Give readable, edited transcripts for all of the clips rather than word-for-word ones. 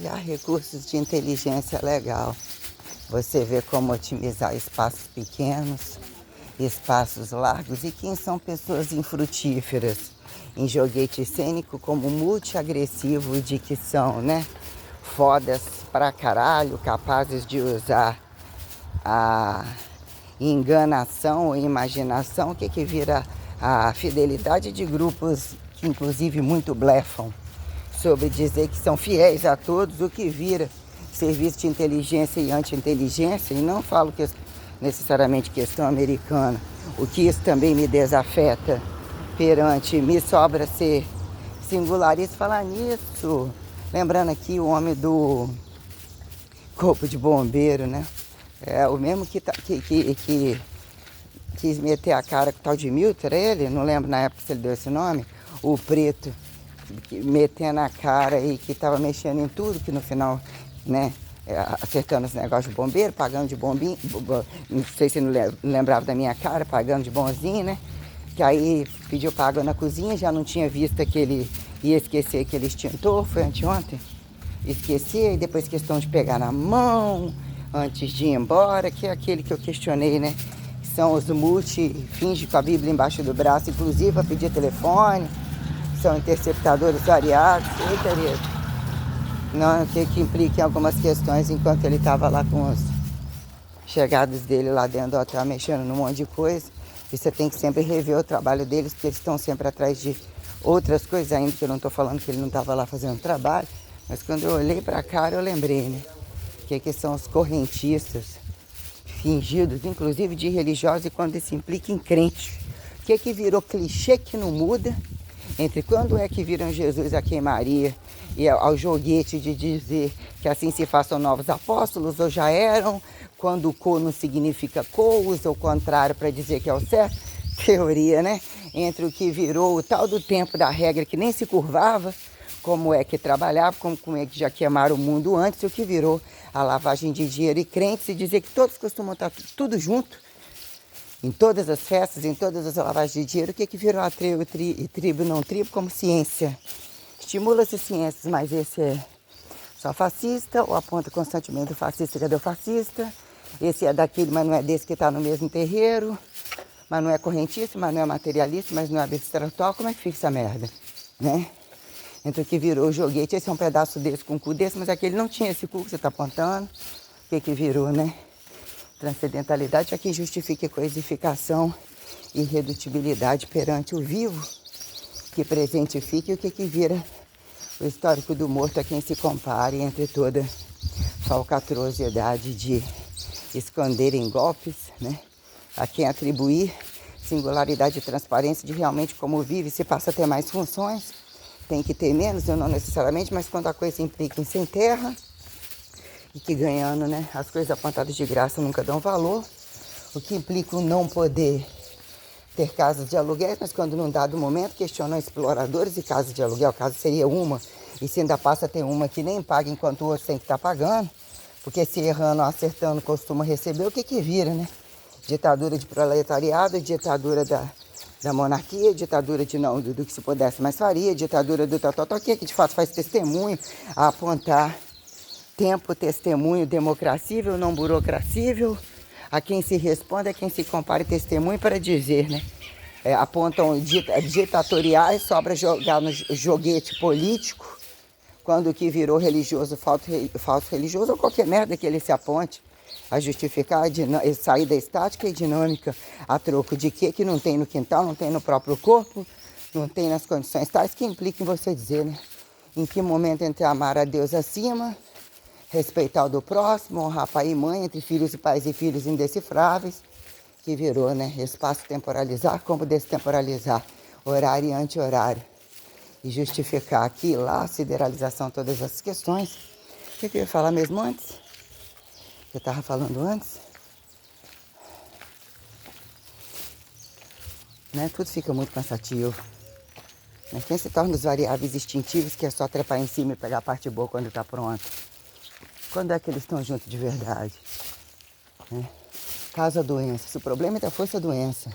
Há recursos de inteligência legal. Você vê como otimizar espaços pequenos, espaços largos e quem são pessoas infrutíferas em joguete cênico como multiagressivo de que são, né? Fodas pra caralho, capazes de usar a enganação ou imaginação, que vira a fidelidade de grupos que inclusive muito blefam sobre dizer que são fiéis a todos, o que vira serviço de inteligência e anti-inteligência, e não falo que necessariamente questão americana, o que isso também me desafeta perante, me sobra ser singularista falar nisso. Lembrando aqui o homem do corpo de bombeiro, né? É o mesmo que quis meter a cara com o tal de Milton, era ele? Não lembro na época se ele deu esse nome. O preto, metendo a cara e que estava mexendo em tudo, que no final, né, acertando os negócios de bombeiro, pagando de bombinho, não sei se não lembrava da minha cara, pagando de bonzinho, né? Que aí pediu pra água na cozinha, já não tinha visto que ele ia esquecer aquele extintor, foi anteontem. Esqueci, e depois questão de pegar na mão, antes de ir embora, que é aquele que eu questionei, né? São os finge com a Bíblia embaixo do braço, inclusive para pedir telefone, são interceptadores variados, ei, querido? Não, que implica em algumas questões enquanto ele estava lá com os chegados dele lá dentro do hotel, mexendo num monte de coisa. E você tem que sempre rever o trabalho deles, porque eles estão sempre atrás de outras coisas ainda, que eu não estou falando que ele não estava lá fazendo trabalho. Mas quando eu olhei para a cara, eu lembrei, né? Que são os correntistas, fingidos, inclusive de religiosos, e quando isso implica em crente. O que virou clichê que não muda, entre quando é que viram Jesus aqui em Maria e ao joguete de dizer que assim se façam novos apóstolos, ou já eram, quando o co não significa co, usa o contrário para dizer que é o certo, teoria, né? Entre o que virou o tal do tempo da regra que nem se curvava, como é que trabalhava, como é que já queimaram o mundo antes, o que virou a lavagem de dinheiro e crentes, e dizer que todos costumam estar tudo junto, em todas as festas, em todas as lavagens de dinheiro, o que virou a tribo não tribo como ciência. Estimula-se ciências, mas esse é só fascista, ou aponta constantemente o fascista, cadê o fascista? Esse é daquele, mas não é desse que está no mesmo terreiro, mas não é correntista, mas não é materialista, mas não é abstratório, como é que fica essa merda, né? Entre o que virou o joguete, esse é um pedaço desse com o cu desse, mas aquele não tinha esse cu que você está apontando. O que virou, né? Transcendentalidade é que justifica coisificação e irredutibilidade perante o vivo, que presentifique o que vira o histórico do morto a quem se compare entre toda falcatriosidade de esconderem golpes, né? A quem atribuir singularidade e transparência de realmente como vive, se passa a ter mais funções. Tem que ter menos, eu não necessariamente, mas quando a coisa implica em sem terra, e que ganhando, né, as coisas apontadas de graça nunca dão valor, o que implica o não poder ter casas de aluguel, mas quando num dado momento questionam exploradores e casas de aluguel, caso seria uma, e se ainda passa a ter uma que nem paga enquanto o outro tem que estar pagando, porque se errando ou acertando costuma receber, o que vira, né? Ditadura de proletariado, ditadura da monarquia, ditadura de não, do que se pudesse mais faria, ditadura do que de fato faz testemunho a apontar tempo, testemunho democracível, não burocracível, a quem se responde, a quem se compare testemunho para dizer, né? Apontam ditatoriais só para jogar no joguete político, quando o que virou religioso, falso religioso, ou qualquer merda que ele se aponte a justificar a saída estática e dinâmica a troco de que não tem no quintal, não tem no próprio corpo, não tem nas condições tais, que implica em você dizer, né? Em que momento entre amar a Deus acima, respeitar o do próximo, honrar pai e mãe, entre filhos e pais e filhos indecifráveis, que virou, né? Espaço temporalizar como destemporalizar, horário e anti-horário. E justificar aqui e lá, sideralização, todas essas questões. O que eu ia falar mesmo antes? Eu estava falando antes, né? Tudo fica muito cansativo. Né? Quem se torna os variáveis instintivos, que é só trepar em cima e pegar a parte boa quando está pronto? Quando é que eles estão juntos de verdade? Né? Caso a doença, se o problema ainda fosse a doença,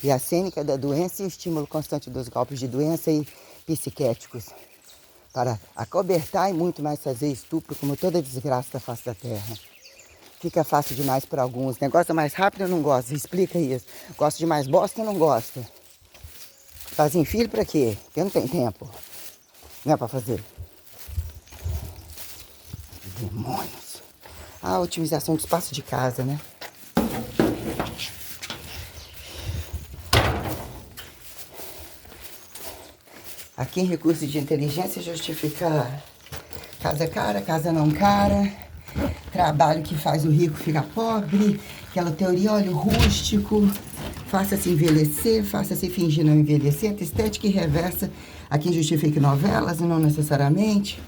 e a cênica da doença e o estímulo constante dos golpes de doença e psiquéticos, para acobertar e muito mais fazer estupro, como toda desgraça da face da terra. Fica fácil demais para alguns. Negócio mais rápido eu não gosto. Explica isso. Gosto de mais bosta eu não gosto. Fazem filho pra quê? Porque não tem tempo. Não é pra fazer. Demônios. A otimização do espaço de casa, né? Aqui em recurso de inteligência justifica casa cara, casa não cara, trabalho que faz o rico ficar pobre, aquela teoria, olha, o rústico, faça-se envelhecer, faça-se fingir não envelhecer, estética e reversa, aqui justifica novelas e não necessariamente,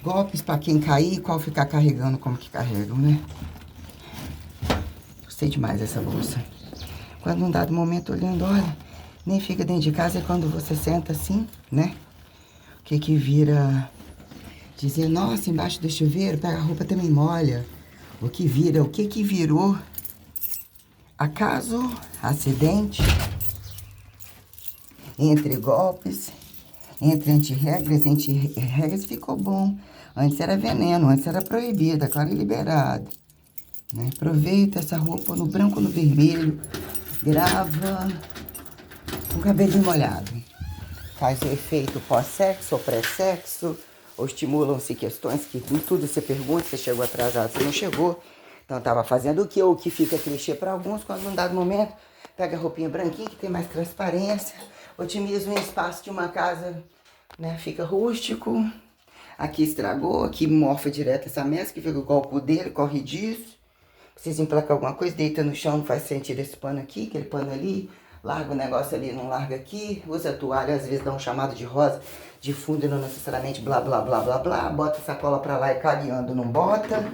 golpes para quem cair, qual ficar carregando como que carregam, né? Gostei demais dessa bolsa. Quando num dado momento olhando, olha, nem fica dentro de casa, é quando você senta assim, né? O que que vira dizer, nossa, embaixo do chuveiro, pega a roupa também molha. O que vira, o que que virou? Acaso, acidente, entre golpes, entre antirregras ficou bom. Antes era veneno, antes era proibido, agora é liberado. Né? Aproveita essa roupa no branco ou no vermelho, grava com o cabelinho molhado. Faz o efeito pós-sexo ou pré-sexo, ou estimulam-se questões que em tudo você pergunta, você chegou atrasado, você não chegou. Então estava fazendo o que? Ou o que fica clichê para alguns, quando num dado momento, pega a roupinha branquinha, que tem mais transparência, otimiza o espaço de uma casa, né? Fica rústico. Aqui estragou, aqui morfa direto essa mesa, que fica igual o cu dele, corre disso. Precisa emplacar alguma coisa, deita no chão, não faz sentido esse pano aqui, aquele pano ali. Larga o negócio ali, não larga aqui. Usa a toalha, às vezes dá um chamado de rosa de fundo e não necessariamente blá, blá, blá, blá, blá. Bota a sacola pra lá e cagueando, não bota.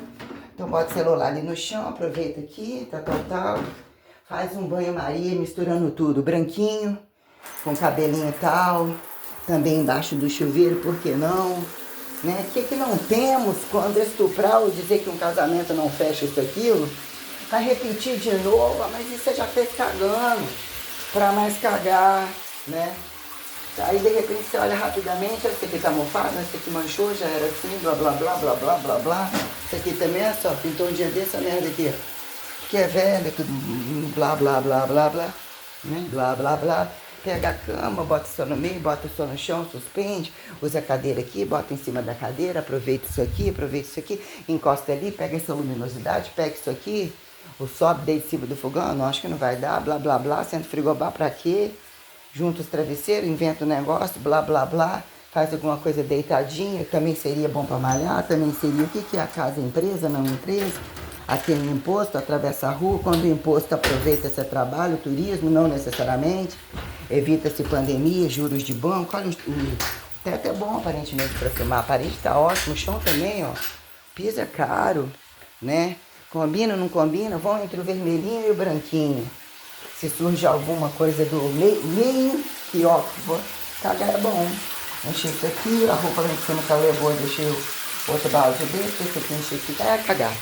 Então bota o celular ali no chão, aproveita aqui, tal. Faz um banho-maria misturando tudo. Branquinho, com cabelinho tal. Também embaixo do chuveiro, por que não? Né? O que não temos quando estuprar ou dizer que um casamento não fecha isso, aquilo? Vai repetir de novo, mas isso você já fez cagando. Pra mais cagar, né? Aí de repente você olha rapidamente, esse aqui tá mofado, esse aqui manchou, já era assim, blá blá blá blá blá blá blá. Esse aqui também é só, pintou um dia dessa merda aqui, que é velha, tudo blá blá blá blá blá, né? Blá blá blá. Pega a cama, bota só no meio, bota só no chão, suspende, usa a cadeira aqui, bota em cima da cadeira, aproveita isso aqui, encosta ali, pega essa luminosidade, pega isso aqui, ou sobe daí de cima do fogão, não, acho que não vai dar, blá blá blá, senta frigobar pra quê? Junta os travesseiros, inventa um negócio, blá blá blá, faz alguma coisa deitadinha, também seria bom pra malhar, também seria o que é a casa, empresa, não empresa. Aqui é imposto, atravessa a rua, quando o imposto aproveita esse trabalho, turismo, não necessariamente, evita-se pandemia, juros de banco, olha, o teto é bom aparentemente para filmar, a parede tá ótimo, o chão também, ó, piso é caro, né, combina, não combina, vão entre o vermelhinho e o branquinho, se surge alguma coisa do meio que ó, cagar é bom, encher isso aqui, a roupa que você nunca levou, deixei outro balde desse, esse aqui encher aqui, cagar.